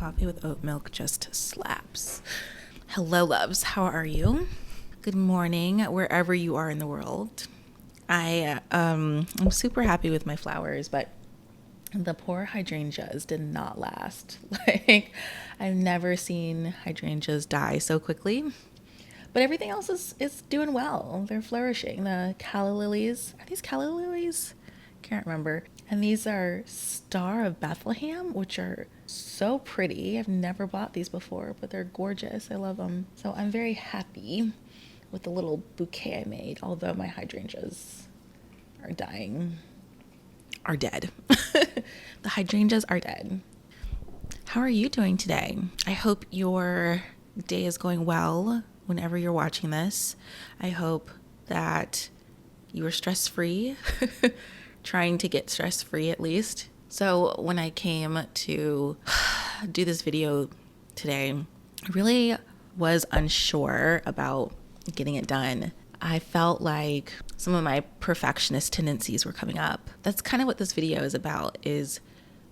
Coffee with oat milk just slaps. Hello, loves. How are you? Good morning, wherever you are in the world. I'm super happy with my flowers, but the poor hydrangeas did not last. Like, I've never seen hydrangeas die so quickly. But everything else is doing well. They're flourishing. The calla lilies, are these calla lilies? Can't remember. And these are Star of Bethlehem, which are so pretty. I've never bought these before, but they're gorgeous. I love them. So I'm very happy with the little bouquet I made, although my hydrangeas are dying, are dead. The hydrangeas are dead. How are you doing today? I hope your day is going well whenever you're watching this. I hope that you are stress-free, trying to get stress-free at least. So when I came to do this video today, I really was unsure about getting it done. I felt like some of my perfectionist tendencies were coming up. That's kind of what this video is about, is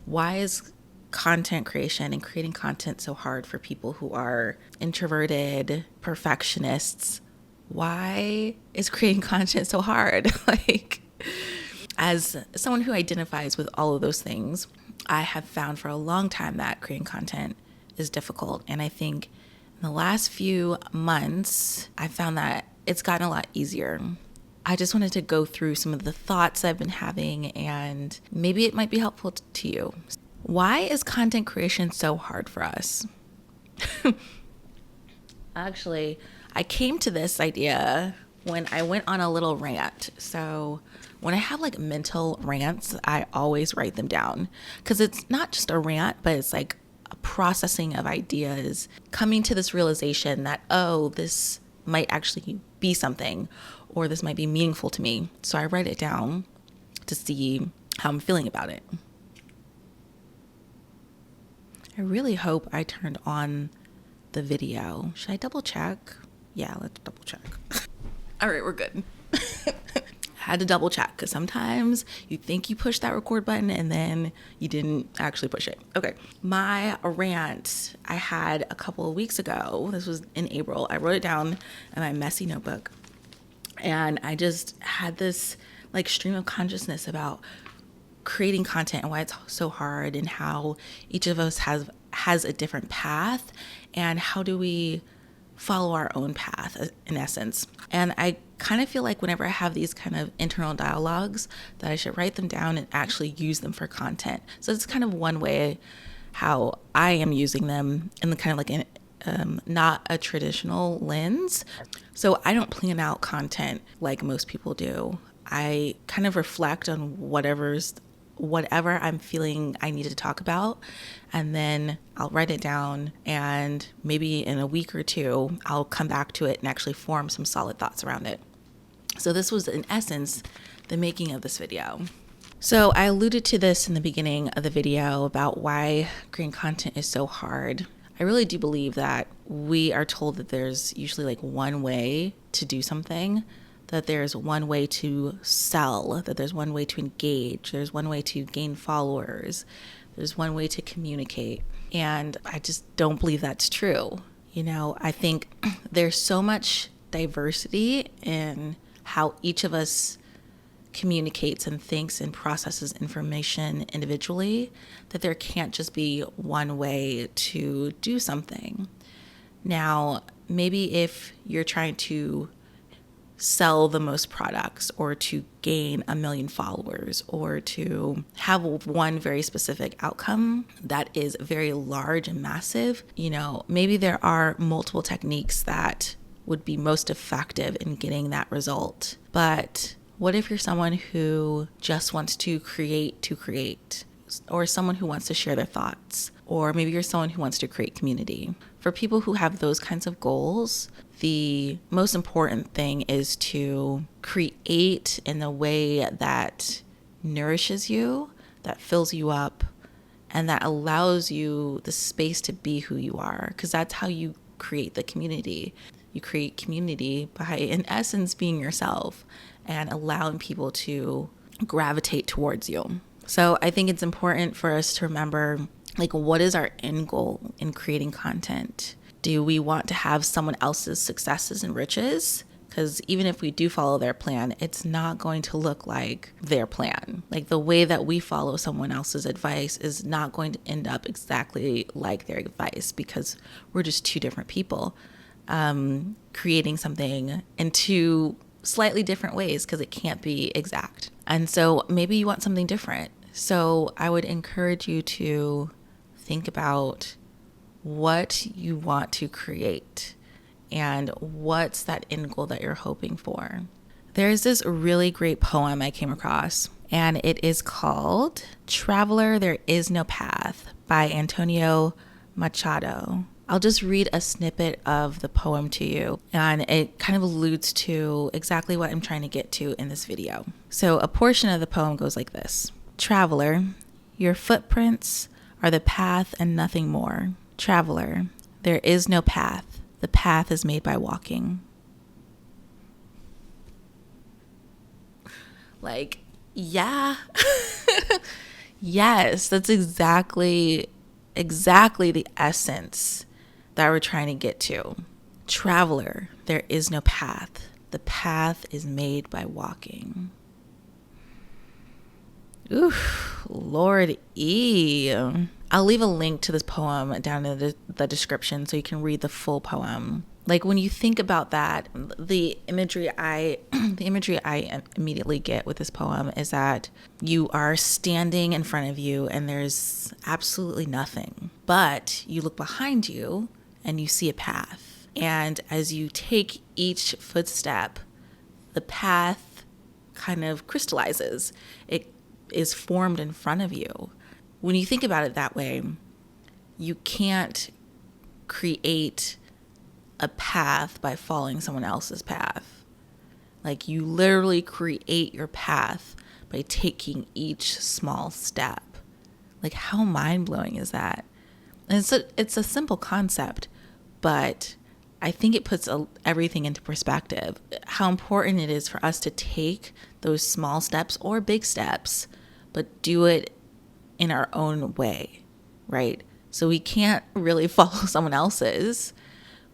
why is content creation and creating content so hard for people who are introverted, perfectionists? Why is creating content so hard? Like, as someone who identifies with all of those things, I have found for a long time that creating content is difficult. And I think in the last few months, I found that it's gotten a lot easier. I just wanted to go through some of the thoughts I've been having, and maybe it might be helpful to you. Why is content creation so hard for us? Actually, I came to this idea when I went on a little rant. So when I have like mental rants, I always write them down, because it's not just a rant, but it's like a processing of ideas, coming to this realization that, oh, this might actually be something, or this might be meaningful to me. So I write it down to see how I'm feeling about it. I really hope I turned on the video. Should I double check? Yeah, let's double check. All right, we're good. I had to double check, because sometimes you think you pushed that record button and then you didn't actually push it. Okay. My rant I had a couple of weeks ago. This was in April. I wrote it down in my messy notebook. And I just had this like stream of consciousness about creating content and why it's so hard, and how each of us has a different path, and how do we follow our own path in essence. And I kind of feel like whenever I have these kind of internal dialogues, that I should write them down and actually use them for content. So it's kind of one way how I am using them in the kind of like not a traditional lens. So I don't plan out content like most people do. I kind of reflect on whatever I'm feeling I need to talk about, and then I'll write it down, and maybe in a week or two, I'll come back to it and actually form some solid thoughts around it. So this was, in essence, the making of this video. So I alluded to this in the beginning of the video about why creating content is so hard. I really do believe that we are told that there's usually like one way to do something, that there's one way to sell, that there's one way to engage, there's one way to gain followers, there's one way to communicate. And I just don't believe that's true. You know, I think there's so much diversity in how each of us communicates and thinks and processes information individually, that there can't just be one way to do something. Now, maybe if you're trying to sell the most products, or to gain 1 million followers, or to have one very specific outcome that is very large and massive, you know, maybe there are multiple techniques that would be most effective in getting that result. But what if you're someone who just wants to create, or someone who wants to share their thoughts, or maybe you're someone who wants to create community? For people who have those kinds of goals, the most important thing is to create in a way that nourishes you, that fills you up, and that allows you the space to be who you are, because that's how you create the community. You create community by, in essence, being yourself and allowing people to gravitate towards you. So I think it's important for us to remember Like, what is our end goal in creating content? Do we want to have someone else's successes and riches? Because even if we do follow their plan, it's not going to look like their plan. Like, the way that we follow someone else's advice is not going to end up exactly like their advice, because we're just two different people creating something in two slightly different ways, because it can't be exact. And so maybe you want something different. So I would encourage you to think about what you want to create and what's that end goal that you're hoping for. There's this really great poem I came across, and it is called Traveler, There Is No Path by Antonio Machado. I'll just read a snippet of the poem to you, and it kind of alludes to exactly what I'm trying to get to in this video. So a portion of the poem goes like this. Traveler, your footprints are the path and nothing more. Traveler, there is no path. The path is made by walking. Like, yeah. Yes, that's exactly the essence that we're trying to get to. Traveler, there is no path. The path is made by walking. Ooh, Lord E. I'll leave a link to this poem down in the description so you can read the full poem. Like, when you think about that, the imagery I immediately get with this poem is that you are standing in front of you and there's absolutely nothing, but you look behind you and you see a path. And as you take each footstep, the path kind of crystallizes. It is formed in front of you. When you think about it that way, you can't create a path by following someone else's path. Like, you literally create your path by taking each small step. Like, how mind-blowing is that? And it's a simple concept, but I think it puts everything into perspective. How important it is for us to take those small steps or big steps, but do it in our own way, right? So we can't really follow someone else's.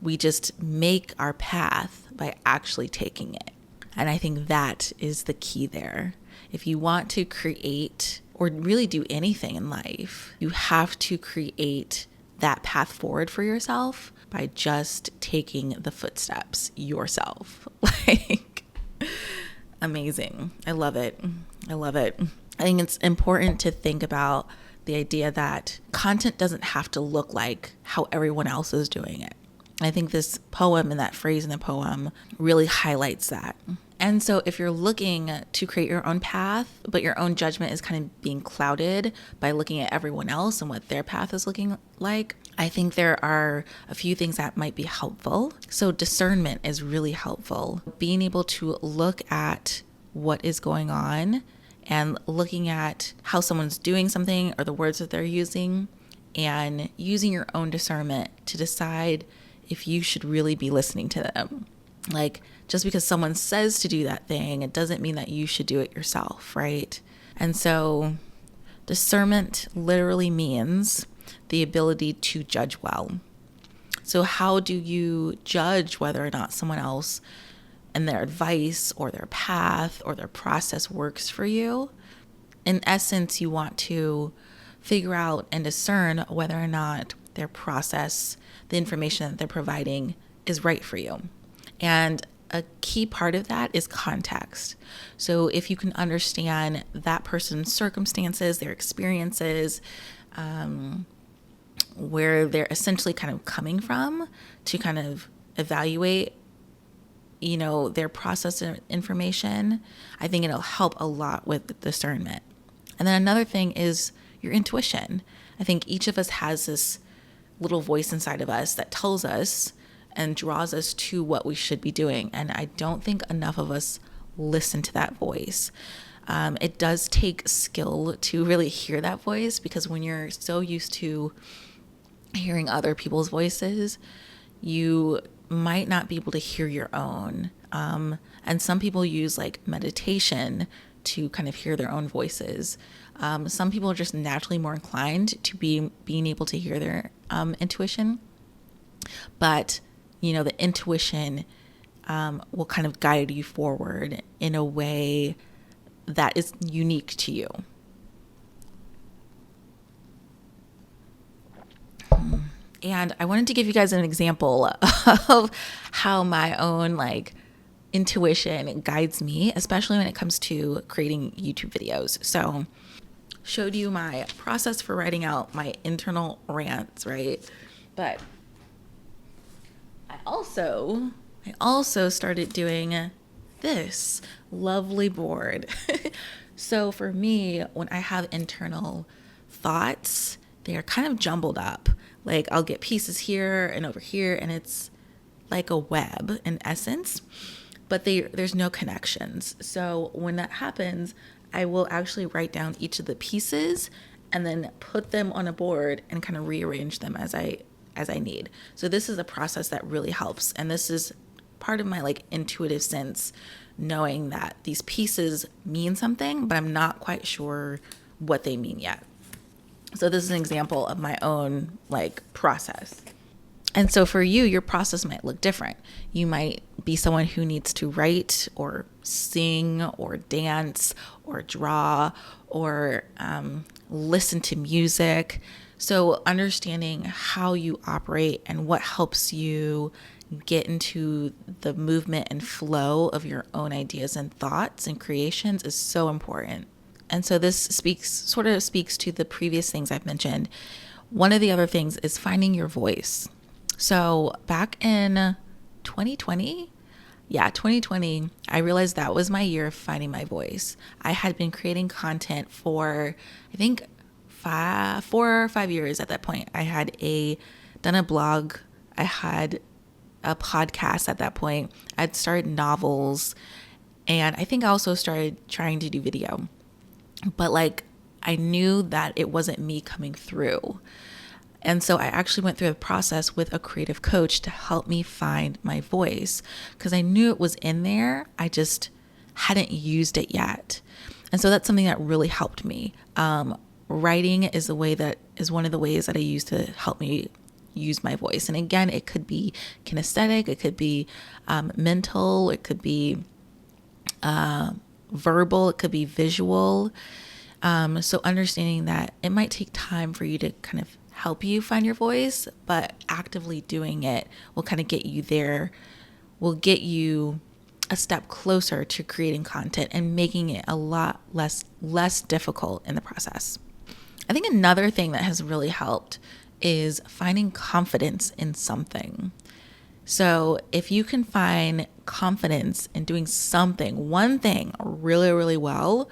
We just make our path by actually taking it. And I think that is the key there. If you want to create or really do anything in life, you have to create that path forward for yourself by just taking the footsteps yourself. Like, amazing. I love it. I love it. I think it's important to think about the idea that content doesn't have to look like how everyone else is doing it. I think this poem and that phrase in the poem really highlights that. And so if you're looking to create your own path, but your own judgment is kind of being clouded by looking at everyone else and what their path is looking like, I think there are a few things that might be helpful. So discernment is really helpful. Being able to look at what is going on and looking at how someone's doing something or the words that they're using, and using your own discernment to decide if you should really be listening to them. Like, just because someone says to do that thing, it doesn't mean that you should do it yourself, right? And so discernment literally means the ability to judge well. So how do you judge whether or not someone else and their advice or their path or their process works for you? In essence, you want to figure out and discern whether or not their process, the information that they're providing, is right for you. And a key part of that is context. So if you can understand that person's circumstances, their experiences, where they're essentially kind of coming from to kind of evaluate, their process of information, I think it'll help a lot with discernment. And then another thing is your intuition. I think each of us has this little voice inside of us that tells us and draws us to what we should be doing. And I don't think enough of us listen to that voice. It does take skill to really hear that voice, because when you're so used to hearing other people's voices, you might not be able to hear your own. And some people use like meditation to kind of hear their own voices. Some people are just naturally more inclined to being able to hear their intuition. But, the intuition will kind of guide you forward in a way that is unique to you. And I wanted to give you guys an example of how my own intuition guides me, especially when it comes to creating YouTube videos. So showed you my process for writing out my internal rants, right? But I also started doing this lovely board. So for me, when I have internal thoughts, they are kind of jumbled up. Like I'll get pieces here and over here, and it's like a web in essence, but there's no connections. So when that happens, I will actually write down each of the pieces and then put them on a board and kind of rearrange them as I need. So this is a process that really helps. And this is part of my intuitive sense, knowing that these pieces mean something, but I'm not quite sure what they mean yet. So this is an example of my own process. And so for you, your process might look different. You might be someone who needs to write or sing or dance or draw or listen to music. So understanding how you operate and what helps you get into the movement and flow of your own ideas and thoughts and creations is so important. And so this sort of speaks to the previous things I've mentioned. One of the other things is finding your voice. So back in 2020, I realized that was my year of finding my voice. I had been creating content for, I think, 4 or 5 years at that point. I had done a blog. I had a podcast at that point. I'd started novels. And I think I also started trying to do video. But I knew that it wasn't me coming through. And so I actually went through a process with a creative coach to help me find my voice because I knew it was in there. I just hadn't used it yet. And so that's something that really helped me. Writing is one of the ways that I use to help me use my voice. And again, it could be kinesthetic, it could be mental, it could be verbal, it could be visual. So understanding that it might take time for you to kind of help you find your voice, but actively doing it will kind of get you there, will get you a step closer to creating content and making it a lot less difficult in the process. I think another thing that has really helped is finding confidence in something. So if you can find confidence in doing one thing really, really well,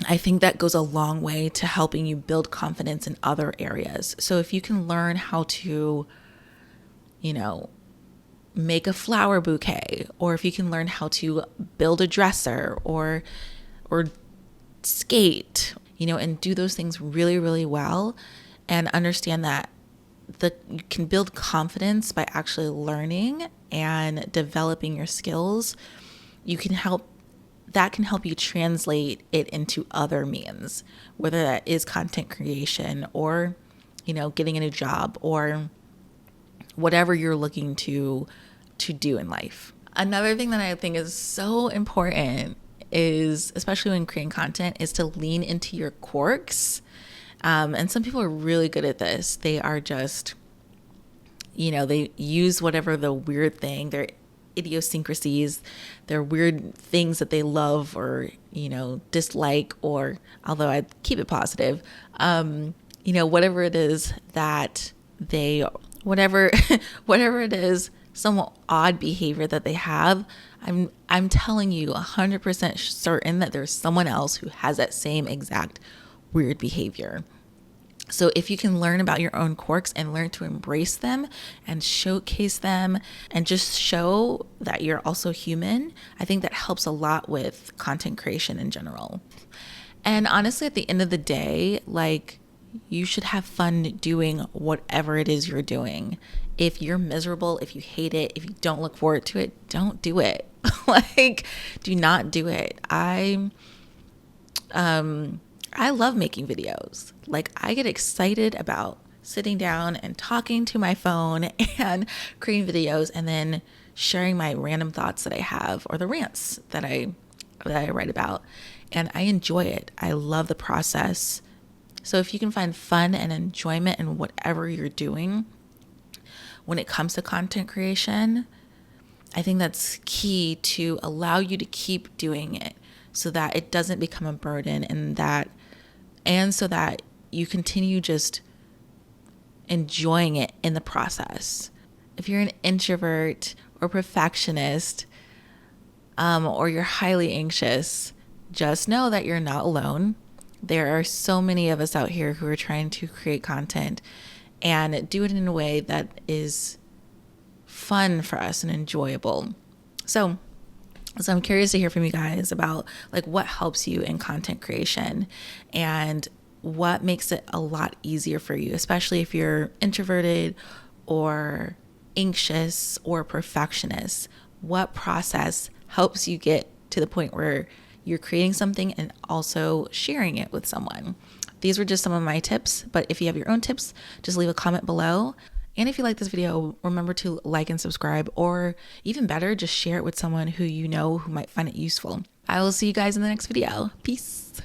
I think that goes a long way to helping you build confidence in other areas. So if you can learn how to, make a flower bouquet, or if you can learn how to build a dresser or skate, and do those things really, really well, and understand that you can build confidence by actually learning and developing your skills. That can help you translate it into other means, whether that is content creation or, getting a new job or whatever you're looking to do in life. Another thing that I think is so important is, especially when creating content, is to lean into your quirks. And some people are really good at this. They are just, they use whatever the weird thing, their idiosyncrasies, their weird things that they love or, dislike, or although I'd keep it positive, whatever it is that whatever it is, some odd behavior that they have, I'm telling you 100% certain that there's someone else who has that same exact weird behavior. So if you can learn about your own quirks and learn to embrace them and showcase them and just show that you're also human, I think that helps a lot with content creation in general. And honestly, at the end of the day, you should have fun doing whatever it is you're doing. If you're miserable, if you hate it, if you don't look forward to it, don't do it. Do not do it. I I love making videos. Like, I get excited about sitting down and talking to my phone and creating videos and then sharing my random thoughts that I have or the rants that I write about. And I enjoy it. I love the process. So if you can find fun and enjoyment in whatever you're doing when it comes to content creation, I think that's key to allow you to keep doing it so that it doesn't become a burden, and so that you continue just enjoying it in the process. If you're an introvert or perfectionist, or you're highly anxious, just know that you're not alone. There are so many of us out here who are trying to create content and do it in a way that is fun for us and enjoyable. So I'm curious to hear from you guys about like what helps you in content creation and what makes it a lot easier for you, especially if you're introverted or anxious or perfectionist. What process helps you get to the point where you're creating something and also sharing it with someone? These were just some of my tips, but if you have your own tips, just leave a comment below. And if you like this video, remember to like and subscribe, or even better, just share it with someone who you know who might find it useful. I will see you guys in the next video. Peace.